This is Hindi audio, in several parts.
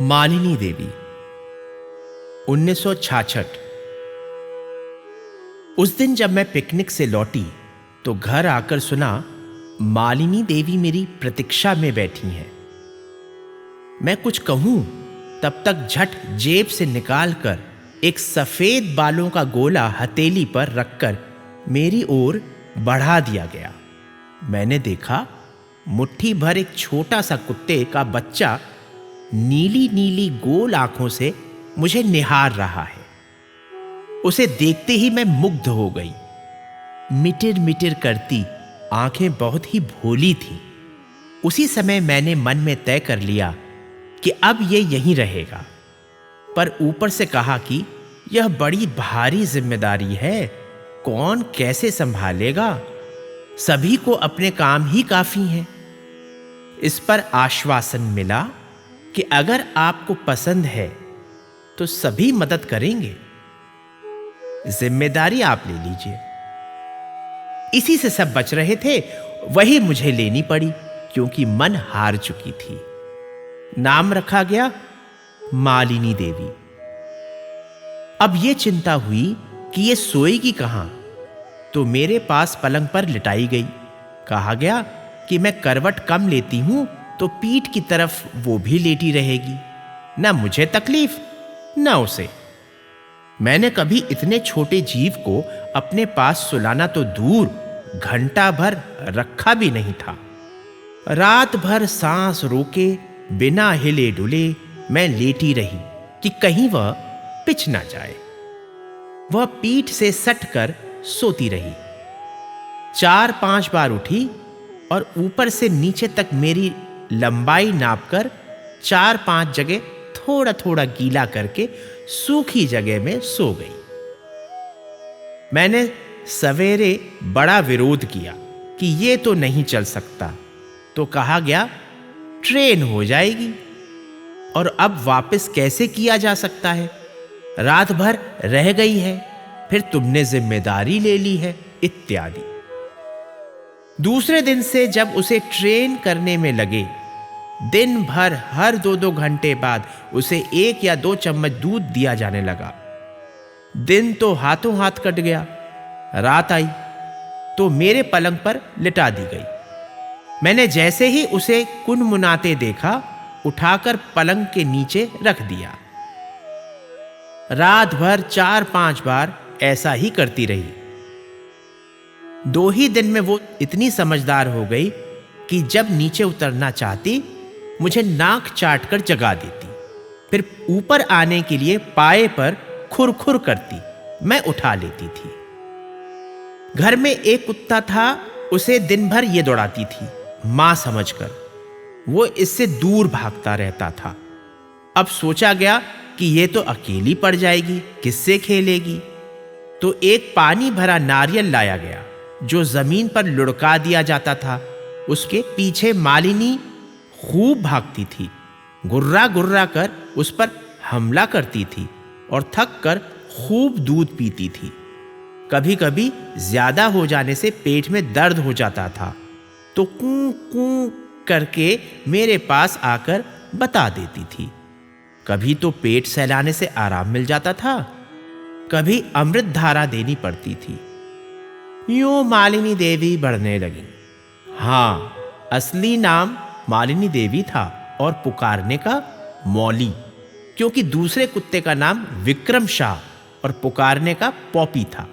मालिनी देवी 1966। उस दिन जब मैं पिकनिक से लौटी तो घर आकर सुना मालिनी देवी मेरी प्रतीक्षा में बैठी हैं। मैं कुछ कहूं तब तक झट जेब से निकालकर एक सफेद बालों का गोला हथेली पर रखकर मेरी ओर बढ़ा दिया गया। मैंने देखा मुट्ठी भर एक छोटा सा कुत्ते का बच्चा नीली नीली गोल आंखों से मुझे निहार रहा है। उसे देखते ही मैं मुग्ध हो गई। मिटिर मिटिर करती आंखें बहुत ही भोली थीं। उसी समय मैंने मन में तय कर लिया कि अब ये यहीं रहेगा, पर ऊपर से कहा कि यह बड़ी भारी जिम्मेदारी है, कौन कैसे संभालेगा, सभी को अपने काम ही काफी हैं। इस पर आश्वासन मिला कि अगर आपको पसंद है तो सभी मदद करेंगे, जिम्मेदारी आप ले लीजिए। इसी से सब बच रहे थे, वही मुझे लेनी पड़ी क्योंकि मन हार चुकी थी। नाम रखा गया मालिनी देवी। अब यह चिंता हुई कि ये सोएगी कहां, तो मेरे पास पलंग पर लिटाई गई। कहा गया कि मैं करवट कम लेती हूं तो पीठ की तरफ वो भी लेटी रहेगी, ना मुझे तकलीफ ना उसे। मैंने कभी इतने छोटे जीव को अपने पास सुलाना तो दूर, घंटा भर रखा भी नहीं था। रात भर सांस रोके बिना हिले डुले मैं लेटी रही कि कहीं वह पिच ना जाए। वह पीठ से सटकर सोती रही। 4-5 बार उठी और ऊपर से नीचे तक मेरी लंबाई नापकर 4-5 जगह थोड़ा थोड़ा गीला करके सूखी जगह में सो गई। मैंने सवेरे बड़ा विरोध किया कि ये तो नहीं चल सकता, तो कहा गया ट्रेन हो जाएगी और अब वापस कैसे किया जा सकता है, रात भर रह गई है, फिर तुमने जिम्मेदारी ले ली है, इत्यादि। दूसरे दिन से जब उसे ट्रेन करने में लगे, दिन भर हर 2-2 घंटे बाद उसे 1 या 2 चम्मच दूध दिया जाने लगा। दिन तो हाथों हाथ कट गया। रात आई तो मेरे पलंग पर लिटा दी गई। मैंने जैसे ही उसे कुनमुनाते देखा, उठाकर पलंग के नीचे रख दिया। रात भर 4-5 बार ऐसा ही करती रही। 2 ही दिन में वो इतनी समझदार हो गई कि जब नीचे उतरना चाहती मुझे नाक चाटकर जगा देती, फिर ऊपर आने के लिए पाए पर खुरखुर करती, मैं उठा लेती थी। घर में एक कुत्ता था, उसे दिन भर ये दौड़ाती थी, मां समझकर। वो इससे दूर भागता रहता था। अब सोचा गया कि ये तो अकेली पड़ जाएगी, किससे खेलेगी, तो एक पानी भरा नारियल लाया गया जो जमीन पर लुढ़का दिया जाता था। उसके पीछे मालिनी खूब भागती थी, गुर्रा गुर्रा कर उस पर हमला करती थी और थक कर खूब दूध पीती थी। कभी कभी ज्यादा हो जाने से पेट में दर्द हो जाता था तो कूं कूं करके मेरे पास आकर बता देती थी। कभी तो पेट सहलाने से आराम मिल जाता था, कभी अमृत धारा देनी पड़ती थी। यूं मालिनी देवी बढ़ने लगी। हाँ, असली नाम मालिनी देवी था और पुकारने का मौली, क्योंकि दूसरे कुत्ते का नाम विक्रम शाह और पुकारने का पॉपी था।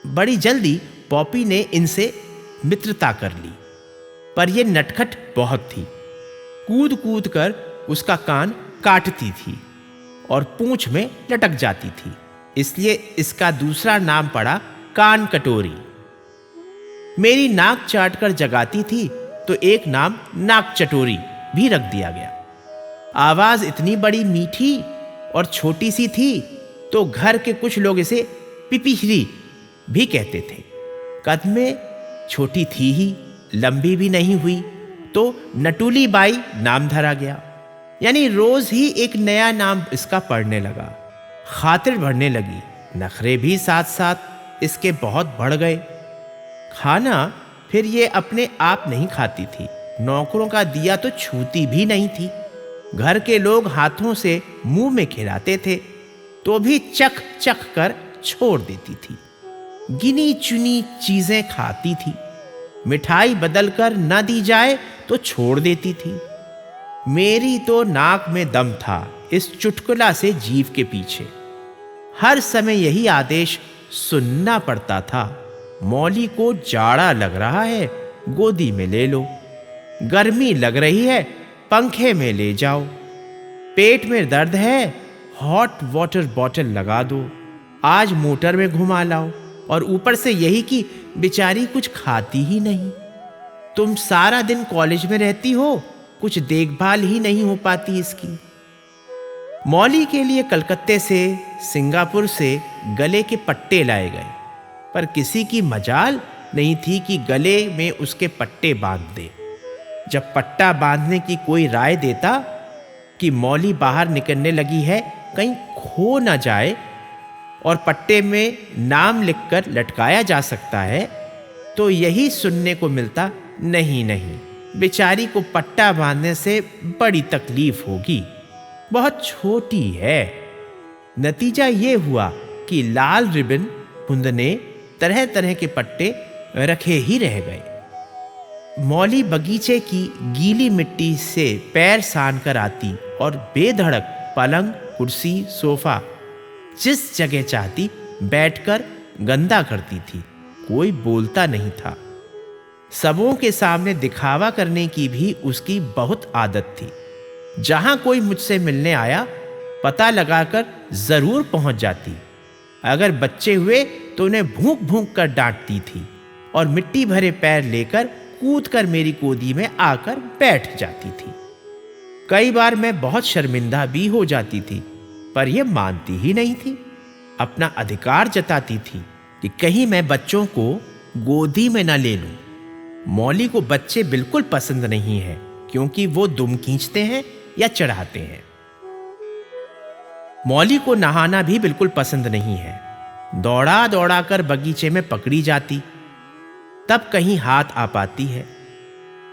बड़ी जल्दी पॉपी ने इनसे मित्रता कर ली, पर यह नटखट बहुत थी। कूद कूद कर उसका कान काटती थी और पूंछ में लटक जाती थी, इसलिए इसका दूसरा नाम पड़ा कान कटोरी। मेरी नाक चाटकर जगाती थी तो एक नाम नाक चटोरी भी रख दिया गया। आवाज इतनी बड़ी मीठी और छोटी सी थी तो घर के कुछ लोग इसे पिपीहरी भी कहते थे। कद में छोटी थी ही, लंबी भी नहीं हुई, तो नटुली बाई नाम धरा गया। यानी रोज ही एक नया नाम इसका पड़ने लगा। खातिर बढ़ने लगी, नखरे भी साथ साथ इसके बहुत बढ़ गए। खाना फिर ये अपने आप नहीं खाती थी, नौकरों का दिया तो छूती भी नहीं थी। घर के लोग हाथों से मुंह में खिलाते थे तो भी चख चख कर छोड़ देती थी। गिनी चुनी चीजें खाती थी, मिठाई बदल कर न दी जाए तो छोड़ देती थी। मेरी तो नाक में दम था इस चुटकुला से जीव के पीछे। हर समय यही आदेश सुनना पड़ता था, मौली को जाड़ा लग रहा है, गोदी में ले लो। गर्मी लग रही है, पंखे में ले जाओ। पेट में दर्द है, हॉट वाटर बॉटल लगा दो। आज मोटर में घुमा लाओ। और ऊपर से यही कि बेचारी कुछ खाती ही नहीं। तुम सारा दिन कॉलेज में रहती हो, कुछ देखभाल ही नहीं हो पाती इसकी। मौली के लिए कलकत्ते से, सिंगापुर से गले के पट्टे लाए गए, पर किसी की मजाल नहीं थी कि गले में उसके पट्टे बांध दे। जब पट्टा बांधने की कोई राय देता कि मौली बाहर निकलने लगी है, कहीं खो ना जाए और पट्टे में नाम लिखकर लटकाया जा सकता है, तो यही सुनने को मिलता, नहीं नहीं, बेचारी को पट्टा बांधने से बड़ी तकलीफ होगी, बहुत छोटी है। नतीजा ये हुआ कि लाल रिबन बुंदने, तरह तरह के पट्टे रखे ही रह गए। मौली बगीचे की गीली मिट्टी से पैर सान कर आती और बेधड़क पलंग, कुर्सी, सोफा जिस जगह चाहती बैठकर गंदा करती थी। कोई बोलता नहीं था। सबों के सामने दिखावा करने की भी उसकी बहुत आदत थी। जहां कोई मुझसे मिलने आया, पता लगाकर जरूर पहुंच जाती। अगर बच्चे हुए तो उन्हें भूंक भूंक कर डांटती थी और मिट्टी भरे पैर लेकर कूदकर मेरी गोदी में आकर बैठ जाती थी। कई बार मैं बहुत शर्मिंदा भी हो जाती थी, पर यह मानती ही नहीं थी। अपना अधिकार जताती थी कि कहीं मैं बच्चों को गोदी में न ले लूं। मौली को बच्चे बिल्कुल पसंद नहीं है, क्योंकि वो दुम खींचते हैं या चढ़ाते हैं। मौली को नहाना भी बिल्कुल पसंद नहीं है। दौड़ा दौड़ा कर बगीचे में पकड़ी जाती, तब कहीं हाथ आ पाती है।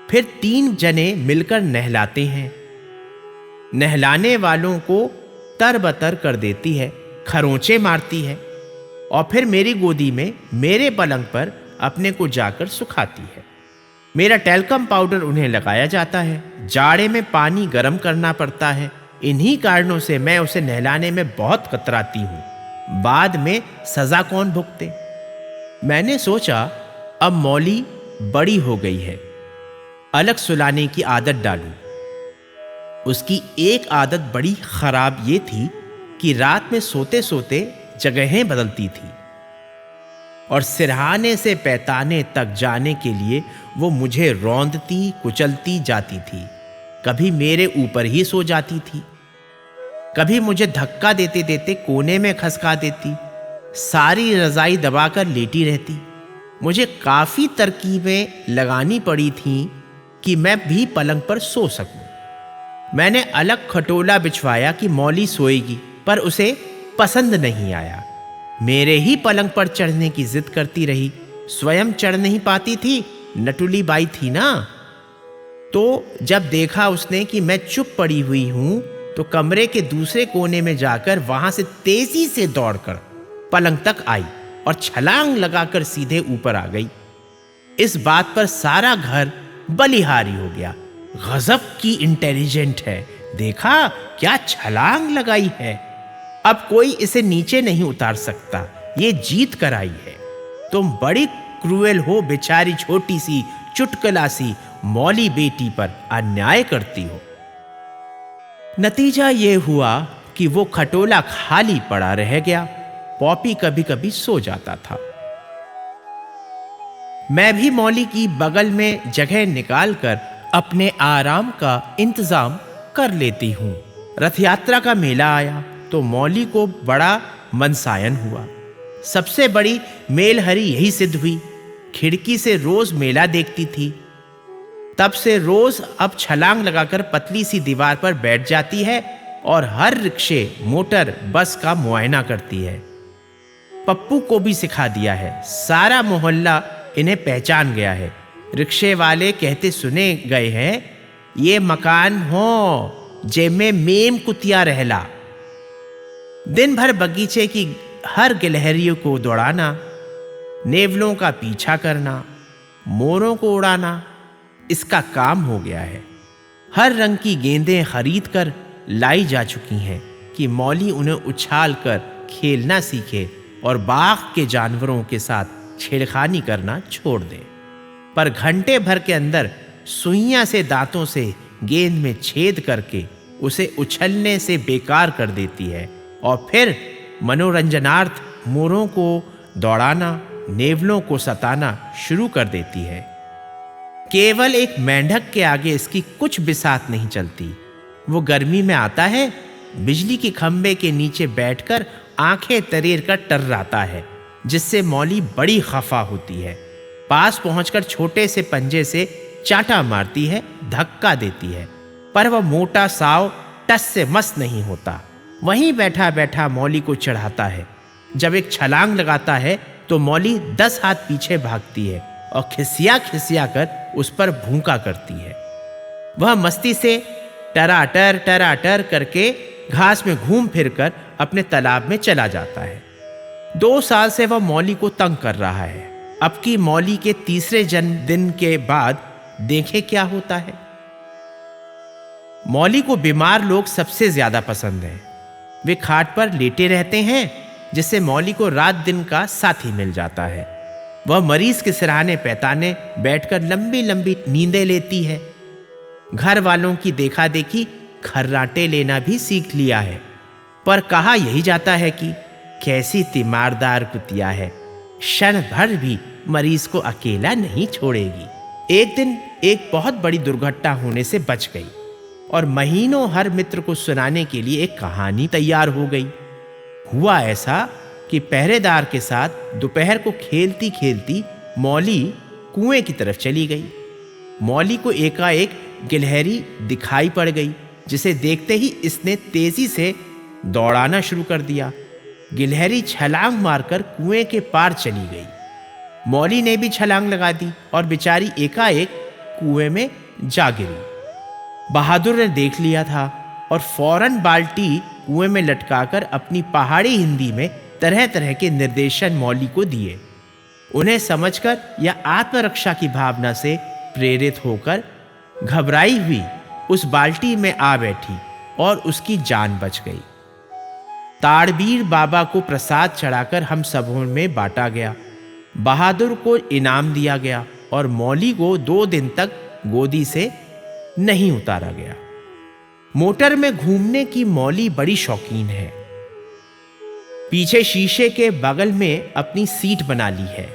फिर 3 जने मिलकर नहलाते हैं। नहलाने वालों को तरबतर कर देती है, खरोंचे मारती है और फिर मेरी गोदी में, मेरे पलंग पर अपने को जाकर सुखाती है। मेरा टैल्कम पाउडर उन्हें लगाया जाता है। जाड़े में पानी गर्म करना पड़ता है। इन्हीं कारणों से मैं उसे नहलाने में बहुत कतराती हूँ। बाद में सजा कौन भुगते। मैंने सोचा अब मौली बड़ी हो गई है, अलग सुलाने की आदत डालूं। उसकी एक आदत बड़ी खराब ये थी कि रात में सोते सोते जगहें बदलती थी और सिरहाने से पैताने तक जाने के लिए वो मुझे रौंदती कुचलती जाती थी। कभी मेरे ऊपर ही सो जाती थी, कभी मुझे धक्का देते देते कोने में खसका देती, सारी रजाई दबाकर लेटी रहती। मुझे काफी तरकीबें लगानी पड़ी थीं कि मैं भी पलंग पर सो सकूं। मैंने अलग खटोला बिछवाया कि मौली सोएगी, पर उसे पसंद नहीं आया। मेरे ही पलंग पर चढ़ने की जिद करती रही। स्वयं चढ़ नहीं पाती थी, नटुली बाई थी ना। तो जब देखा उसने कि मैं चुप पड़ी हुई हूं, तो कमरे के दूसरे कोने में जाकर वहां से तेजी से दौड़कर पलंग तक आई और छलांग लगाकर सीधे ऊपर आ गई। इस बात पर सारा घर बलिहारी हो गया। गजब की इंटेलिजेंट है, देखा क्या छलांग लगाई है। अब कोई इसे नीचे नहीं उतार सकता, ये जीत कर आई है। तुम बड़ी क्रूएल हो, बेचारी छोटी सी चुटकुला सी मौली बेटी पर अन्याय करती हो। नतीजा ये हुआ कि वो खटोला खाली पड़ा रह गया। पॉपी कभी कभी सो जाता था। मैं भी मौली की बगल में जगह निकालकर अपने आराम का इंतजाम कर लेती हूँ। रथ यात्रा का मेला आया तो मौली को बड़ा मनसायन हुआ। सबसे बड़ी मेलहरी यही सिद्ध हुई। खिड़की से रोज मेला देखती थी। तब से रोज अब छलांग लगाकर पतली सी दीवार पर बैठ जाती है और हर रिक्शे, मोटर, बस का मुआयना करती है। पप्पू को भी सिखा दिया है। सारा मोहल्ला इन्हें पहचान गया है। रिक्शे वाले कहते सुने गए हैं, ये मकान हो जेमे मेम कुतिया रहला। दिन भर बगीचे की हर गिलहरियों को दौड़ाना, नेवलों का पीछा करना, मोरों को उड़ाना, इसका काम हो गया है। हर रंग की गेंदें खरीद कर लाई जा चुकी हैं कि मौली उन्हें उछाल कर खेलना सीखे और बाग के जानवरों के साथ छेड़खानी करना छोड़ दे। पर घंटे भर के अंदर सुइयां से दांतों से गेंद में छेद करके उसे उछलने से बेकार कर देती है और फिर मनोरंजनार्थ मोरों को दौड़ाना, नेवलों को सताना शुरू कर देती है। केवल एक मेंढक के आगे इसकी कुछ बिसात नहीं चलती। वो गर्मी में आता है, बिजली के खंभे के नीचे बैठकर आंखें तरेर कर टर्राता है, जिससे मौली बड़ी खफा होती है। पास पहुंचकर छोटे से पंजे से चाटा मारती है, धक्का देती है, पर वह मोटा साव टस से मस नहीं होता। वहीं बैठा बैठा मौली को चढ़ाता है। जब एक छलांग लगाता है तो मौली 10 हाथ पीछे भागती है और खिसिया खिसिया कर उस पर भूंका करती है। वह मस्ती से टराटर करके घास में घूम फिरकर अपने तालाब में चला जाता है। 2 साल से वह मौली को तंग कर रहा है। अब की मौली के तीसरे जन्मदिन के बाद देखें क्या होता है। मौली को बीमार लोग सबसे ज्यादा पसंद हैं। वे खाट पर लेटे रहते हैं, जिससे मौली को रात दिन का साथी मिल जाता है। वह मरीज के सिरहाने पैताने बैठकर लंबी लंबी नींदें लेती है। घर वालों की देखा देखी खर्राटे लेना भी सीख लिया है। पर कहा यही जाता है कि कैसी तीमारदार कुतिया है, क्षण भर भी मरीज को अकेला नहीं छोड़ेगी। एक दिन एक बहुत बड़ी दुर्घटना होने से बच गई और महीनों हर मित्र को सुनाने के लिए एक कहानी तैयार हो गई। हुआ ऐसा कि पहरेदार के साथ दोपहर को खेलती खेलती मौली कुएं की तरफ चली गई। मौली को एकाएक गिलहरी दिखाई पड़ गई, जिसे देखते ही इसने तेजी से दौड़ाना शुरू कर दिया। गिलहरी छलांग मारकर कुएं के पार चली गई। मौली ने भी छलांग लगा दी और बेचारी एकाएक कुएं में जा गिरी। बहादुर ने देख लिया था और फौरन बाल्टी कुएं में लटकाकर अपनी पहाड़ी हिंदी में तरह तरह के निर्देशन मौली को दिए। उन्हें समझकर या आत्मरक्षा की भावना से प्रेरित होकर घबराई हुई उस बाल्टी में आ बैठी और उसकी जान बच गई। ताड़बीर बाबा को प्रसाद चढ़ाकर हम सबों में बांटा गया। बहादुर को इनाम दिया गया और मौली को 2 दिन तक गोदी से नहीं उतारा गया। मोटर में घूमने की मौली बड़ी शौकीन है। पीछे शीशे के बगल में अपनी सीट बना ली है।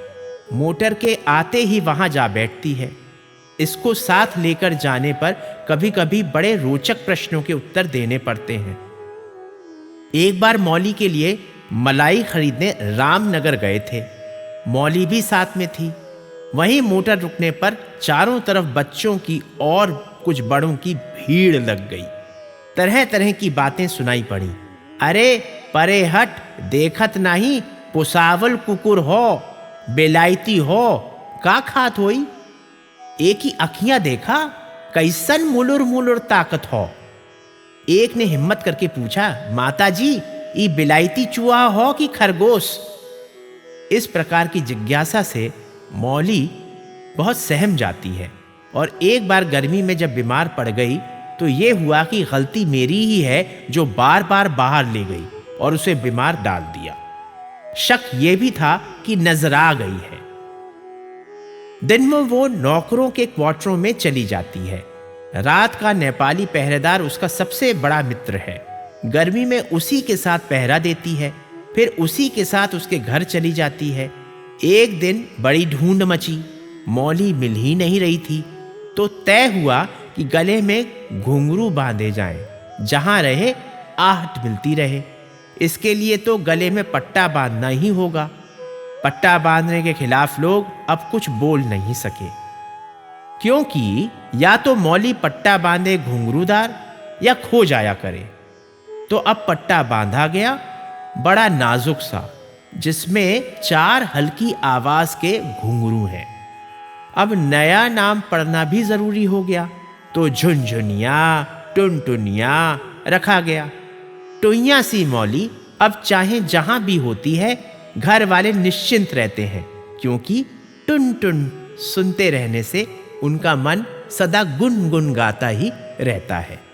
मोटर के आते ही वहां जा बैठती है। इसको साथ लेकर जाने पर कभी कभी बड़े रोचक प्रश्नों के उत्तर देने पड़ते हैं। एक बार मौली के लिए मलाई खरीदने रामनगर गए थे। मौली भी साथ में थी। वहीं मोटर रुकने पर चारों तरफ बच्चों की और कुछ बड़ों की भीड़ लग गई। तरह तरह की बातें सुनाई पड़ी। अरे परे हट, देखत नहीं पुसावल कुकुर हो, बेलायती हो, का खात होई? एक ही अखियां देखा, कैसन मुलुर मुलुर ताकत हो। एक ने हिम्मत करके पूछा, माताजी ये बिलायती चूहा हो कि खरगोश? इस प्रकार की जिज्ञासा से मौली बहुत सहम जाती है और एक बार गर्मी में जब बीमार पड़ गई तो ये हुआ कि गलती मेरी ही है जो बार बार बाहर ले गई और उसे बीमार डाल दिया। शक ये भी था कि नजरा गई है। दिन में वो नौकरों के क्वार्टरों में चली जाती है। रात का नेपाली पहरेदार उसका सबसे बड़ा मित्र है। गर्मी में उसी के साथ पहरा देती है, फिर उसी के साथ उसके घर चली जाती है। एक दिन बड़ी ढूंढ मची, मौली मिल ही नहीं रही थी, तो तय हुआ कि गले में घुंघरू बांधे जाएं, जहां रहे आहट मिलती रहे। इसके लिए तो गले में पट्टा बांधना ही होगा। पट्टा बांधने के खिलाफ लोग अब कुछ बोल नहीं सके, क्योंकि या तो मौली पट्टा बांधे घुंघरूदार या खो जाया करे। तो अब पट्टा बांधा गया, बड़ा नाजुक सा, जिसमें 4 हल्की आवाज के घुंघरू हैं। अब नया नाम पढ़ना भी जरूरी हो गया, तो झुनझुनिया टुनटुनिया रखा गया। टोइया सी मौली अब चाहे जहां भी होती है, घर वाले निश्चिंत रहते हैं, क्योंकि टुन टुन सुनते रहने से उनका मन सदा गुनगुन गाता ही रहता है।